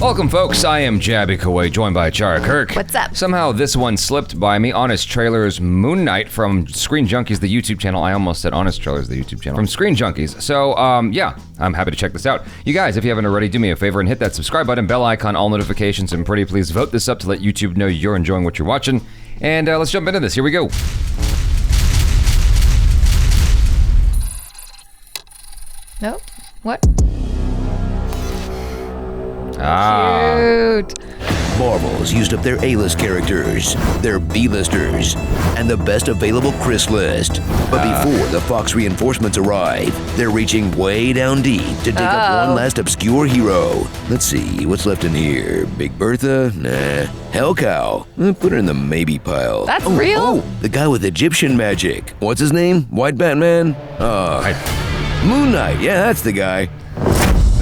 Welcome, folks. I am Jaby Koay, joined by ACHARA KIRK. What's up? Somehow this one slipped by me. Honest Trailers Moon Knight from Screen Junkies, the YouTube channel. I almost said Honest Trailers, the YouTube channel. From Screen Junkies. So, yeah, I'm happy to check this out. You guys, if you haven't already, do me a favor and hit that subscribe button, bell icon, all notifications, and pretty please vote this up to let YouTube know you're enjoying what you're watching. And let's jump into this. Here we go. No? What? Ah. Cute. Marvel's used up their A-list characters, their B-listers, and the best available Chris list. But before the Fox reinforcements arrive, they're reaching way down deep to dig up one last obscure hero. Let's see, what's left in here? Big Bertha? Nah. Hellcow? Put her in the maybe pile. That's real? Oh, the guy with Egyptian magic. What's his name? White Batman? Moon Knight. Yeah, that's the guy.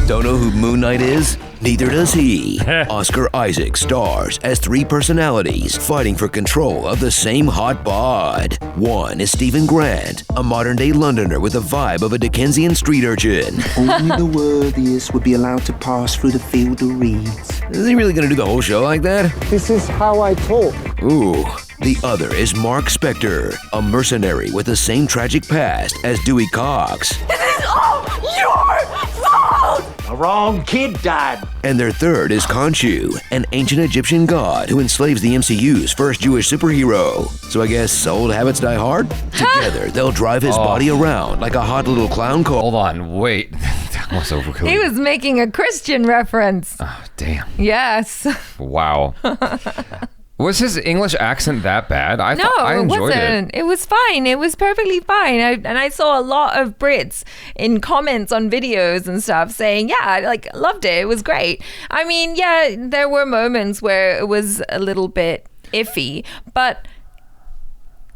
Don't know who Moon Knight is? Neither does he. Oscar Isaac stars as three personalities fighting for control of the same hot bod. One is Stephen Grant, a modern-day Londoner with the vibe of a Dickensian street urchin. Only the worthiest would be allowed to pass through the field of reeds. Is he really gonna do the whole show like that? This is how I talk. Ooh. The other is Mark Spector, a mercenary with the same tragic past as Dewey Cox. It is all your fault! The wrong kid died. And their third is Khonshu, an ancient Egyptian god who enslaves the MCU's first Jewish superhero. So I guess old habits die hard? Together, they'll drive his body around like a hot little clown car. Hold on, wait. That was overkill. He was making a Christian reference. Oh, damn. Yes. Wow. Was his English accent that bad? I It enjoyed wasn't. It was fine. It was perfectly fine. I saw a lot of Brits in comments on videos and stuff saying, yeah, like, loved it. It was great. I mean, yeah, there were moments where it was a little bit iffy, but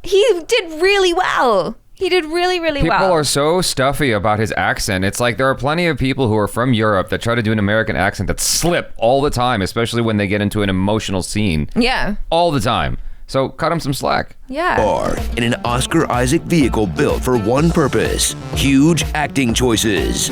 he did really well. He did really, really well. People are so stuffy about his accent. It's like there are plenty of people who are from Europe that try to do an American accent that slip all the time, especially when they get into an emotional scene. Yeah. All the time. So cut him some slack. Yeah. Are in an Oscar Isaac vehicle built for one purpose: huge acting choices.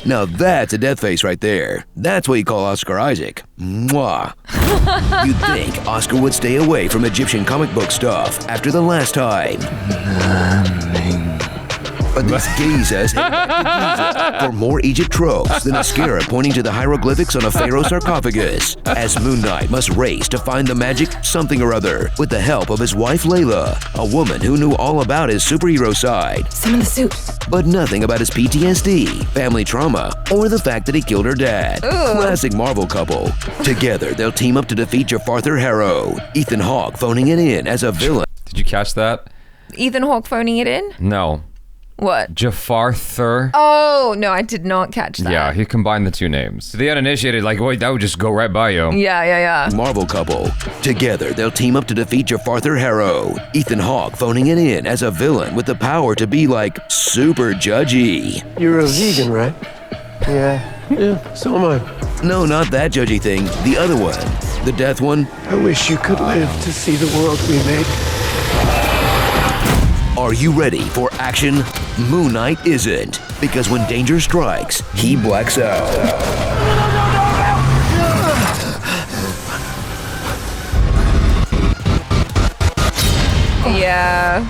Now that's a death face right there. That's what you call Oscar Isaac. Mwah. You'd think Oscar would stay away from Egyptian comic book stuff after the last time. But this gaze has headed back to Giza for more Egypt tropes than a scarab pointing to the hieroglyphics on a pharaoh sarcophagus, as Moon Knight must race to find the magic something or other with the help of his wife Layla, a woman who knew all about his superhero side, Some of the soup. but nothing about his PTSD, family trauma, or the fact that he killed her dad. Classic Marvel couple. Together, they'll team up to defeat Jafarthur Harrow, Ethan Hawke phoning it in as a villain. Did you catch that? Ethan Hawke phoning it in? No. What? Jafarthur. Oh, no, I did not catch that. Yeah, he combined the two names. The uninitiated, like, wait, that would just go right by you. Yeah. Marvel couple. Together, they'll team up to defeat Jafarthur Harrow, Ethan Hawke phoning it in as a villain with the power to be, like, super judgy. You're a vegan, right? Yeah, so am I. No, not that judgy thing. The other one. The death one. I wish you could live to see the world we made. Are you ready for action? Moon Knight isn't, because when danger strikes, he blacks out. Yeah.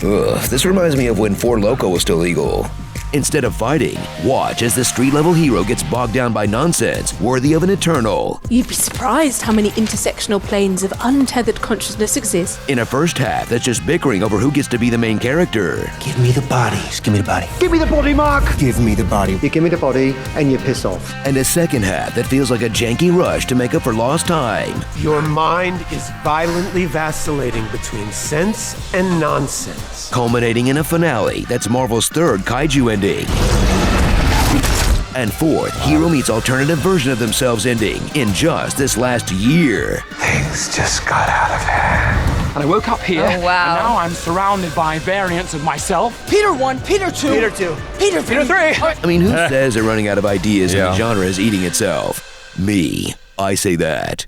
Ugh, this reminds me of when Four Loko was still legal. Instead of fighting, watch as the street-level hero gets bogged down by nonsense worthy of an Eternal. You'd be surprised how many intersectional planes of untethered consciousness exist. In a first half that's just bickering over who gets to be the main character. Give me the bodies. Give me the body. Give me the body, Mark. Give me the body. You give me the body and you piss off. And a second half that feels like a janky rush to make up for lost time. Your mind is violently vacillating between sense and nonsense. Culminating in a finale that's Marvel's third kaiju ending. And fourth, hero meets alternative version of themselves ending in just this last year. Things just got out of hand. and I woke up here, Oh, wow. and now I'm surrounded by variants of myself. Peter 1, Peter 2. Peter 2. Peter 3. Peter 3! I mean, who says they're running out of ideas and Yeah. the genre is eating itself? Me. I say that.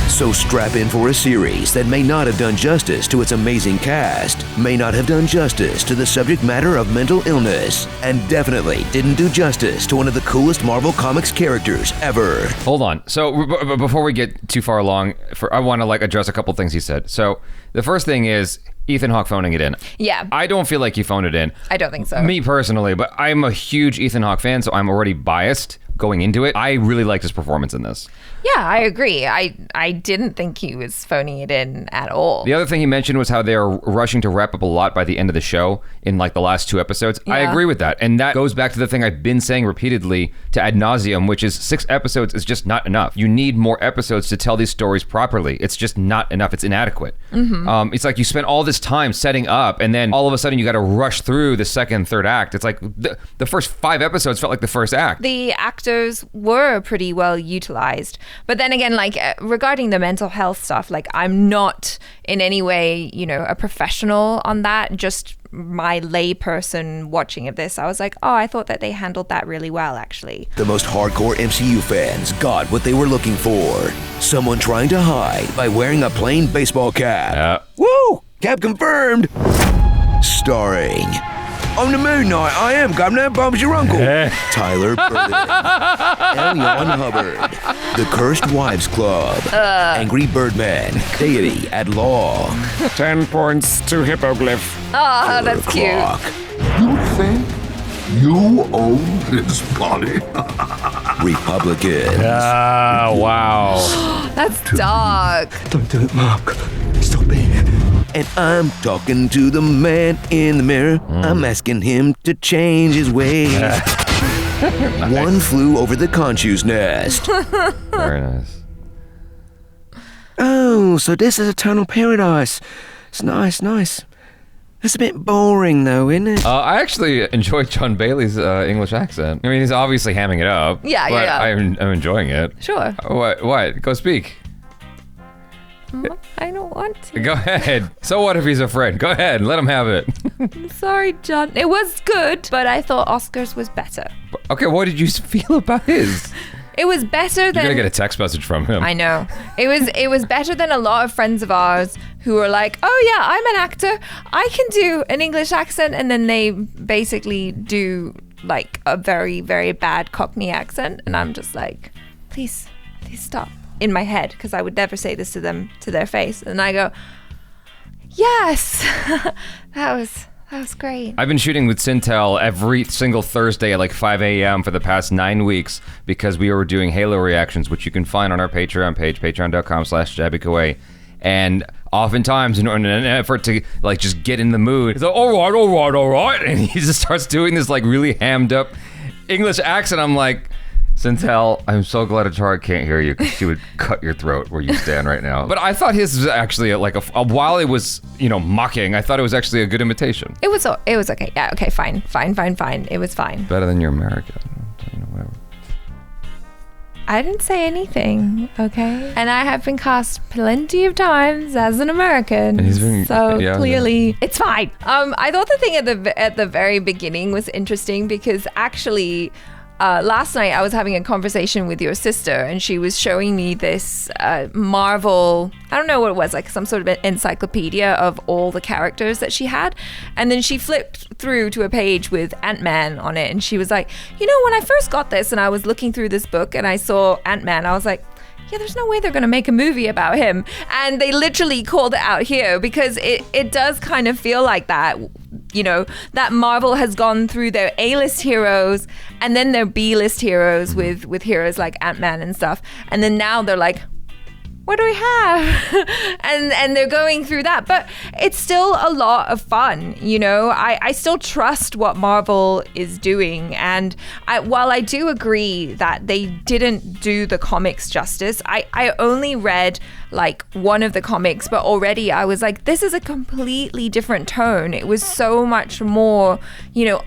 So strap in for a series that may not have done justice to its amazing cast, may not have done justice to the subject matter of mental illness, and definitely didn't do justice to one of the coolest Marvel Comics characters ever. Hold on. So before we get too far along, I want to address a couple things he said. So the first thing is Ethan Hawke phoning it in. Yeah. I don't feel like he phoned it in. I don't think so. Me personally, but I'm a huge Ethan Hawke fan, so I'm already biased going into it. I really liked his performance in this. Yeah, I agree. I didn't think he was phoning it in at all. The other thing he mentioned was how they're rushing to wrap up a lot by the end of the show in the last 2 episodes. I Yeah. agree with that. And that goes back to the thing I've been saying repeatedly to ad nauseum, which is 6 episodes is just not enough. You need more episodes to tell these stories properly. It's just not enough. It's inadequate. Mm-hmm. It's like you spent all this time setting up and then all of a sudden you got to rush through the second, third act. It's like the first 5 episodes felt like the first act. The actors were pretty well utilized. But then again, regarding the mental health stuff, I'm not in any way, a professional on that. Just my lay person watching of this, I was like, oh, I thought that they handled that really well, actually. The most hardcore MCU fans got what they were looking for. Someone trying to hide by wearing a plain baseball cap. Woo! Cap confirmed! Starring... On the Moon Knight, I am Governor Bob's your uncle. Tyler Burden. Elion Hubbard. The Cursed Wives Club. Angry Birdman. Deity at Law. 10 points to Hippoglyph. Oh, that's cute. Clock. You think you own his body? Republicans. Wow. That's dark. Don't do it, Mark. Stop it. And I'm talking to the man in the mirror. I'm asking him to change his ways. One flew over the conchu's nest. Very nice. Oh, so this is Eternal Paradise. It's nice. It's a bit boring, though, isn't it? I actually enjoyed John Bailey's English accent. I mean, he's obviously hamming it up. Yeah, but yeah. I'm enjoying it. Sure. What? Go speak. I don't want to. Go ahead. So what if he's a friend? Go ahead. Let him have it. Sorry, John. It was good, but I thought Oscar's was better. Okay, what did you feel about his? It was better You're than... going to get a text message from him. I know. It was better than a lot of friends of ours who were like, oh yeah, I'm an actor. I can do an English accent. And then they basically do a very, very bad Cockney accent. And I'm just like, please stop. In my head, because I would never say this to them to their face. And I go, yes, that was great. I've been shooting with Sintel every single Thursday at 5 a.m. for the past 9 weeks because we were doing Halo reactions, which you can find on our Patreon page, patreon.com/Jaby Koay. And oftentimes, in an effort to just get in the mood, he's like, all right, and he just starts doing this really hammed up English accent. I'm like, Sintel, I'm so glad ACHARA can't hear you because she would cut your throat where you stand right now. But I thought his was actually while it was, mocking, I thought it was actually a good imitation. It was okay. Yeah, okay, fine. It was fine. Better than your American. Whatever. I didn't say anything, okay? And I have been cast plenty of times as an American, And he's been- so yeah, clearly it's fine. I thought the thing at the very beginning was interesting because actually... last night I was having a conversation with your sister and she was showing me this Marvel, I don't know what it was, some sort of an encyclopedia of all the characters that she had. And then she flipped through to a page with Ant-Man on it and she was like, when I first got this and I was looking through this book and I saw Ant-Man, I was like, yeah, there's no way they're going to make a movie about him. And they literally called it out here because it does kind of feel like that. That Marvel has gone through their A-list heroes and then their B-list heroes with heroes like Ant-Man and stuff. And then now they're like, what do we have? and they're going through that. But it's still a lot of fun, I still trust what Marvel is doing. And while I do agree that they didn't do the comics justice, I only read one of the comics, but already I was like, this is a completely different tone. It was so much more,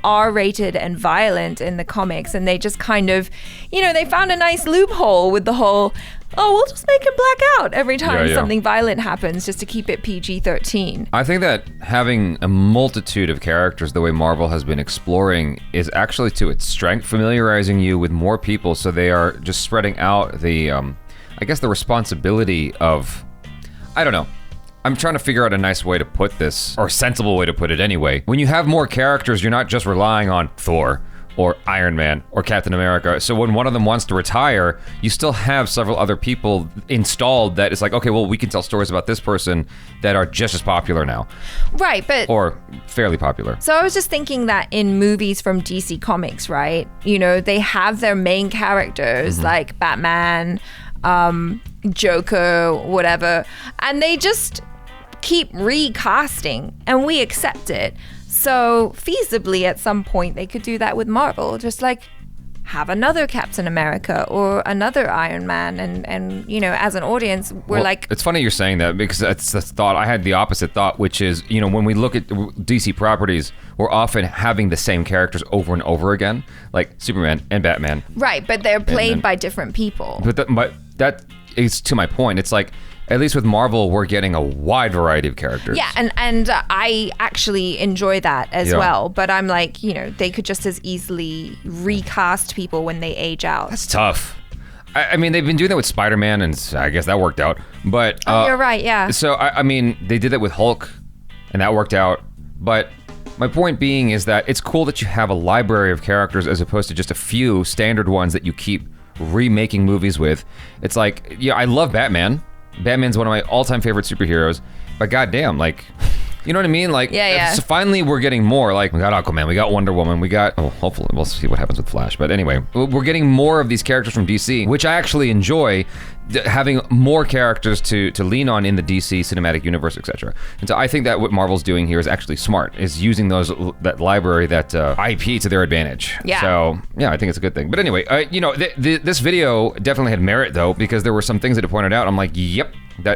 R-rated and violent in the comics. And they just kind of, they found a nice loophole with the whole oh, we'll just make him black out every time Yeah. something violent happens just to keep it PG-13. I think that having a multitude of characters the way Marvel has been exploring is actually to its strength, familiarizing you with more people so they are just spreading out the, I guess the responsibility of, I don't know. I'm trying to figure out a nice way to put this, or a sensible way to put it anyway. When you have more characters, you're not just relying on Thor or Iron Man or Captain America. So when one of them wants to retire, you still have several other people installed that it's like, okay, well, we can tell stories about this person that are just as popular now. Right, but... Or fairly popular. So I was just thinking that in movies from DC Comics, right? You know, they have their main characters like Batman, Joker, whatever, and they just keep recasting and we accept it. So feasibly at some point they could do that with Marvel, just like have another Captain America or another Iron Man, and you know, as an audience we're like, it's funny you're saying that because that's the thought. I had the opposite thought, which is, you know, when we look at DC properties, we're often having the same characters over and over again, like Superman and Batman. Right, but they're played by different people. But that is to my point. It's like, at least with Marvel, we're getting a wide variety of characters. Yeah, and I actually enjoy that as well. But I'm like, you know, they could just as easily recast people when they age out. That's tough. I mean, they've been doing that with Spider-Man, and I guess that worked out. But you're right, yeah. So I mean, they did that with Hulk, and that worked out. But my point being is that it's cool that you have a library of characters as opposed to just a few standard ones that you keep remaking movies with. It's like, yeah, I love Batman. Batman's one of my all-time favorite superheroes, but goddamn, like, you know what I mean? Like, so finally we're getting more. Like, we got Aquaman, we got Wonder Woman, we got, hopefully we'll see what happens with Flash. But anyway, we're getting more of these characters from DC, which I actually enjoy, having more characters to lean on in the DC cinematic universe, etc. And so I think that what Marvel's doing here is actually smart, is using that library, that IP to their advantage. Yeah. So yeah, I think it's a good thing. But anyway, you know, this video definitely had merit though, because there were some things that it pointed out. I'm like, yep,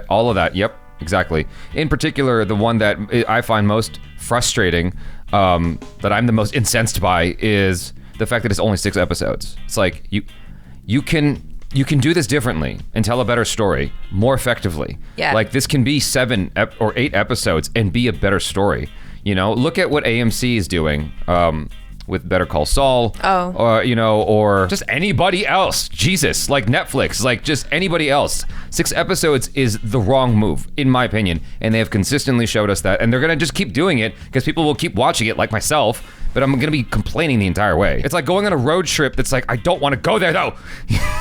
all of that, yep. Exactly. In particular, the one that I find most frustrating, that I'm the most incensed by, is the fact that it's only 6 episodes. It's like, you can do this differently and tell a better story more effectively. Yeah. Like, this can be 7 or 8 episodes and be a better story. You know, look at what AMC is doing. With Better Call Saul, or, you know, or just anybody else. Jesus, like Netflix, like just anybody else. 6 episodes is the wrong move, in my opinion, and they have consistently showed us that, and they're gonna just keep doing it because people will keep watching it, like myself. But I'm gonna be complaining the entire way. It's like going on a road trip that's like, I don't want to go there though,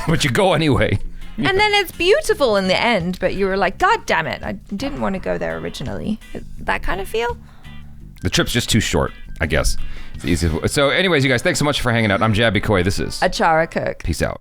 but you go anyway. And then it's beautiful in the end, but you were like, God damn it, I didn't want to go there originally. That kind of feel? The trip's just too short, I guess. It's easy. So anyways, you guys, thanks so much for hanging out. I'm Jaby Koay. This is ACHARA KIRK. Peace out.